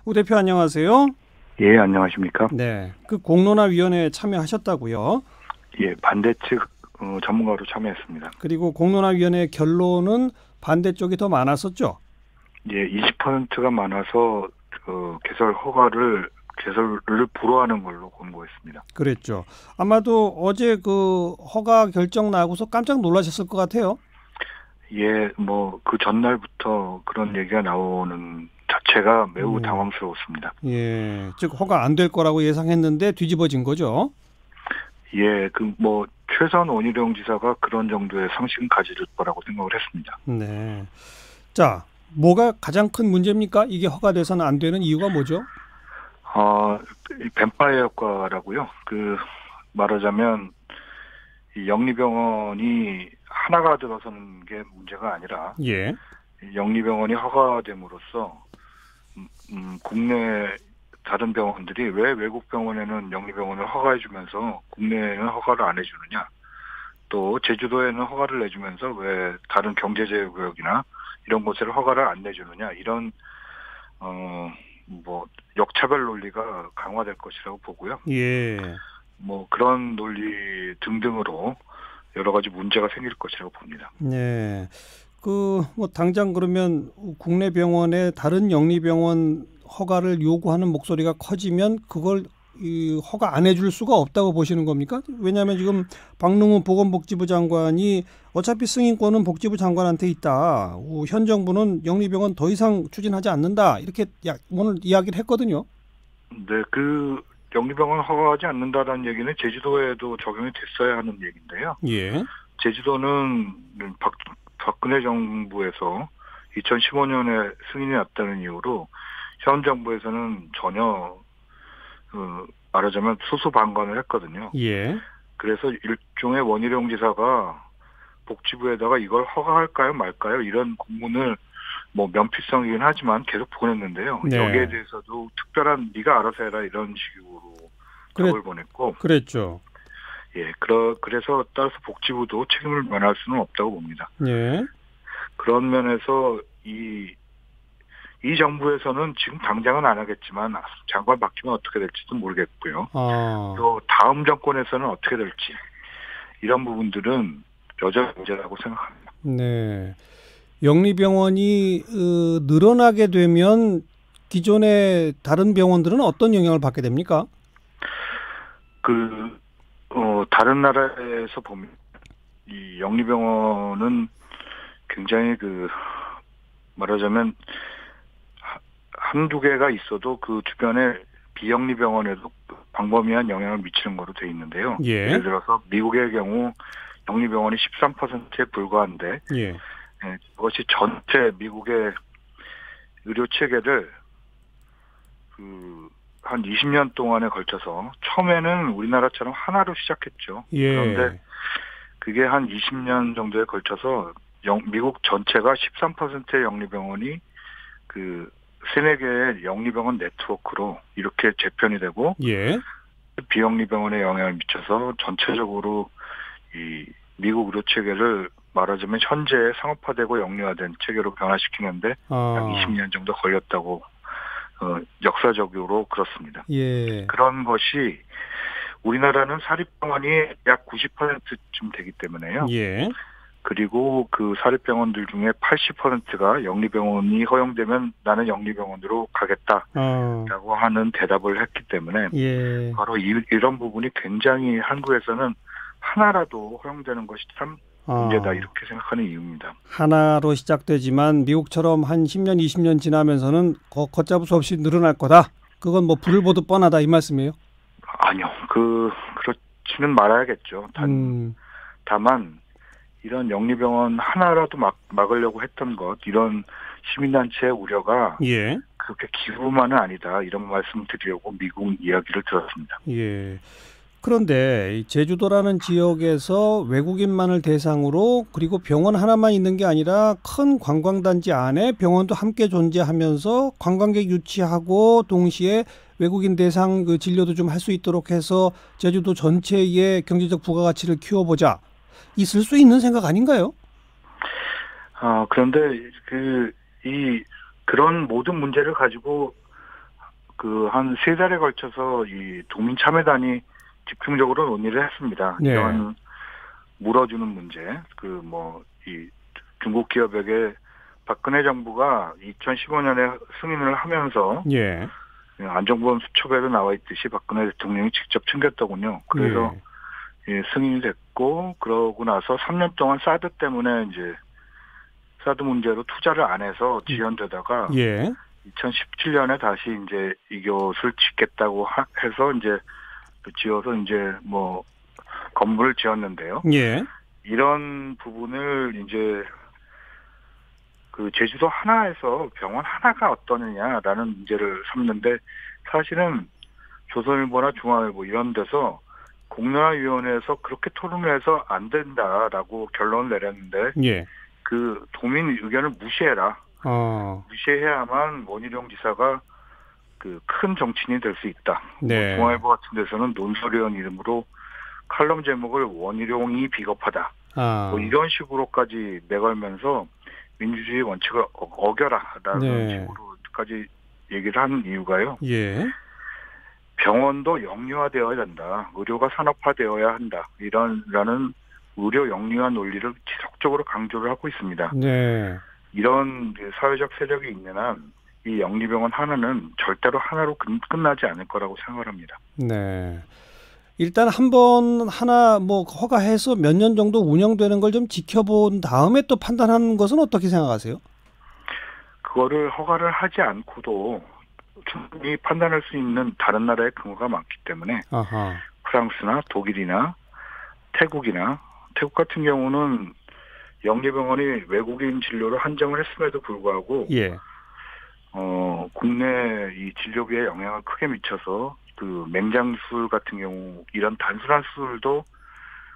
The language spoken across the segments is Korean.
우 대표 안녕하세요. 예, 안녕하십니까? 네, 그 공론화위원회에 참여하셨다고요? 예, 반대 측 전문가로 참여했습니다. 그리고 공론화위원회 결론은 반대쪽이 더 많았었죠? 예, 20%가 많아서 개설을 불허하는 걸로 권고했습니다. 그랬죠. 아마도 어제 그 허가 결정 나고서 깜짝 놀라셨을 것 같아요. 예, 뭐 그 전날부터 그런 얘기가 나오는 자체가 매우 당황스러웠습니다. 예, 즉 허가 안 될 거라고 예상했는데 뒤집어진 거죠? 예, 최선 원희룡 지사가 그런 정도의 상식은 가질 거라고 생각을 했습니다. 네. 자, 뭐가 가장 큰 문제입니까? 이게 허가돼서는 안 되는 이유가 뭐죠? 뱀파이어 효과라고요. 말하자면 이 영리병원이 하나가 들어서는 게 문제가 아니라, 예. 영리병원이 허가됨으로써 국내 다른 병원들이 왜 외국 병원에는 영리병원을 허가해주면서 국내에는 허가를 안 해주느냐, 또 제주도에는 허가를 내주면서 왜 다른 경제제휴구역이나 이런 곳에는 허가를 안 내주느냐, 이런 역차별 논리가 강화될 것이라고 보고요. 예. 그런 논리 등등으로 여러 가지 문제가 생길 것이라고 봅니다. 네. 당장 그러면 국내 병원에 다른 영리병원 허가를 요구하는 목소리가 커지면 그걸 허가 안 해줄 수가 없다고 보시는 겁니까? 왜냐하면 지금 박능후 보건복지부 장관이 어차피 승인권은 복지부 장관한테 있다. 현 정부는 영리병원 더 이상 추진하지 않는다. 이렇게 오늘 이야기를 했거든요. 네, 영리병원 허가하지 않는다라는 얘기는 제주도에도 적용이 됐어야 하는 얘기인데요. 예. 제주도는 박근혜 정부에서 2015년에 승인이 났다는 이유로 현 정부에서는 전혀 말하자면 수수방관을 했거든요. 예. 그래서 일종의 원희룡 지사가 복지부에다가 이걸 허가할까요 말까요 이런 공문을 면피성이긴 하지만 계속 보냈는데요. 네. 여기에 대해서도 특별한 네가 알아서 해라 이런 식으로 답을 보냈고. 그랬죠. 예, 그래서 따라서 복지부도 책임을 면할 수는 없다고 봅니다. 예. 그런 면에서 이 정부에서는 지금 당장은 안 하겠지만 장관 바뀌면 어떻게 될지도 모르겠고요. 또 다음 정권에서는 어떻게 될지 이런 부분들은 여전히 문제라고 생각합니다. 네. 영리병원이 늘어나게 되면 기존의 다른 병원들은 어떤 영향을 받게 됩니까? 다른 나라에서 보면 이 영리병원은 굉장히 말하자면 한두 개가 있어도 그 주변에 비영리병원에도 광범위한 영향을 미치는 거로 돼 있는데요. 예. 예를 들어서 미국의 경우 영리병원이 13%에 불과한데, 예. 그것이 전체 미국의 의료 체계를 한 20년 동안에 걸쳐서 처음에는 우리나라처럼 하나로 시작했죠. 예. 그런데 그게 한 20년 정도에 걸쳐서 미국 전체가 13%의 영리병원이 세네 개의 영리병원 네트워크로 이렇게 재편이 되고, 예. 비영리병원에 영향을 미쳐서 전체적으로 이 미국 의료 체계를 말하자면 현재 상업화되고 영리화된 체계로 변화시키는데 약 20년 정도 걸렸다고 역사적으로 그렇습니다. 예. 그런 것이 우리나라는 사립병원이 약 90%쯤 되기 때문에요. 예. 그리고 그 사립병원들 중에 80%가 영리병원이 허용되면 나는 영리병원으로 가겠다라고 하는 대답을 했기 때문에, 예. 바로 이런 부분이 굉장히 한국에서는 하나라도 허용되는 것이 참 문제다 이렇게 생각하는 이유입니다. 하나로 시작되지만 미국처럼 한 10년, 20년 지나면서는 걷잡을 수 없이 늘어날 거다. 그건 불을 보듯 뻔하다 이 말씀이에요? 아니요. 그렇지는 말아야겠죠. 다만 이런 영리병원 하나라도 막으려고 했던 것, 이런 시민단체의 우려가 예. 그렇게 기후만은 아니다 이런 말씀 드리려고 미국 이야기를 들었습니다. 예. 그런데 제주도라는 지역에서 외국인만을 대상으로, 그리고 병원 하나만 있는 게 아니라 큰 관광단지 안에 병원도 함께 존재하면서 관광객 유치하고 동시에 외국인 대상 진료도 좀 할 수 있도록 해서 제주도 전체의 경제적 부가가치를 키워보자. 있을 수 있는 생각 아닌가요? 그런데 그런 모든 문제를 가지고 그 한 3달에 걸쳐서 이 도민참여단이 집중적으로 논의를 했습니다. 네. 이런 물어주는 문제, 이 중국 기업에게 박근혜 정부가 2015년에 승인을 하면서 예. 안종범 수첩에도 나와 있듯이 박근혜 대통령이 직접 챙겼더군요. 그래서 예, 승인이 됐고 그러고 나서 3년 동안 사드 때문에 이제 사드 문제로 투자를 안 해서 지연되다가 예. 2017년에 다시 이제 이곳을 짓겠다고 해서 이제 지어서 이제 건물을 지었는데요. 예. 이런 부분을 이제 그 제주도 하나에서 병원 하나가 어떠느냐라는 문제를 삼는데 사실은 조선일보나 중앙일보 이런 데서 공론화위원회에서 그렇게 토론을 해서 안 된다라고 결론을 내렸는데 예. 그 도민 의견을 무시해라. 무시해야만 원희룡 지사가 그 큰 정치인이 될 수 있다. 네. 중앙일보 같은 데서는 논설위원 이름으로 칼럼 제목을 원희룡이 비겁하다. 이런 식으로까지 내걸면서 민주주의 원칙을 어겨라라는 네. 식으로까지 얘기를 하는 이유가요. 예. 병원도 영유화되어야 된다. 의료가 산업화되어야 한다. 라는 의료 영유화 논리를 지속적으로 강조를 하고 있습니다. 네. 이런 사회적 세력이 있는 한 이 영리병원 하나는 절대로 하나로 끝나지 않을 거라고 생각을 합니다. 네. 일단 한 번 하나 허가해서 몇 년 정도 운영되는 걸 좀 지켜본 다음에 또 판단하는 것은 어떻게 생각하세요? 그거를 허가를 하지 않고도 충분히 판단할 수 있는 다른 나라의 근거가 많기 때문에 아하. 프랑스나 독일이나 태국 같은 경우는 영리병원이 외국인 진료를 한정을 했음에도 불구하고 예. 국내 이 진료비에 영향을 크게 미쳐서 그 맹장술 같은 경우 이런 단순한 수술도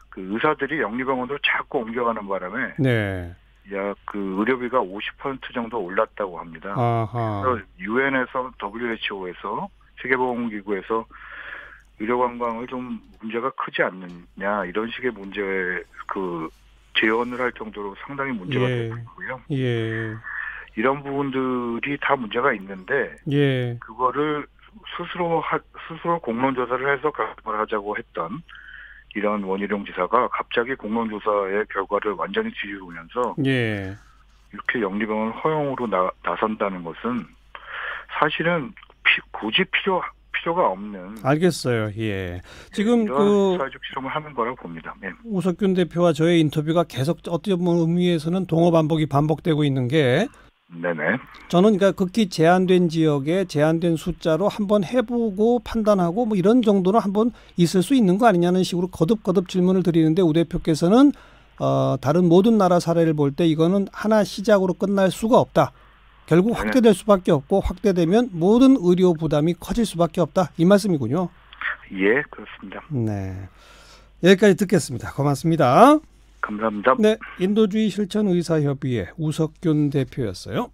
그 의사들이 영리병원으로 자꾸 옮겨가는 바람에 네. 약 그 의료비가 50% 정도 올랐다고 합니다. 아하. 그래서 유엔에서 WHO에서 세계보건기구에서 의료 관광을 좀 문제가 크지 않느냐 이런 식의 문제에 그 제언을 할 정도로 상당히 문제가 되고요. 예. 이런 부분들이 다 문제가 있는데 예. 그거를 스스로 공론조사를 해서 결정을 하자고 했던 이런 원희룡 지사가 갑자기 공론조사의 결과를 완전히 뒤집으면서 예. 이렇게 영리병원 허용으로 나선다는 것은 사실은 굳이 필요가 없는. 알겠어요. 예. 지금 이런 사회적 실험을 하는 거라고 봅니다. 네. 우석균 대표와 저의 인터뷰가 계속 어떤 의미에서는 동어 반복이 반복되고 있는 게 네네. 저는 그러니까 극히 제한된 지역에 제한된 숫자로 한번 해보고 판단하고 이런 정도는 한번 있을 수 있는 거 아니냐는 식으로 거듭 질문을 드리는데 우 대표께서는 다른 모든 나라 사례를 볼 때 이거는 하나 시작으로 끝날 수가 없다. 결국 확대될 수밖에 없고 확대되면 모든 의료 부담이 커질 수밖에 없다. 이 말씀이군요. 예, 그렇습니다. 네. 여기까지 듣겠습니다. 고맙습니다. 감사합니다. 네, 인도주의 실천의사협의회 우석균 대표였어요.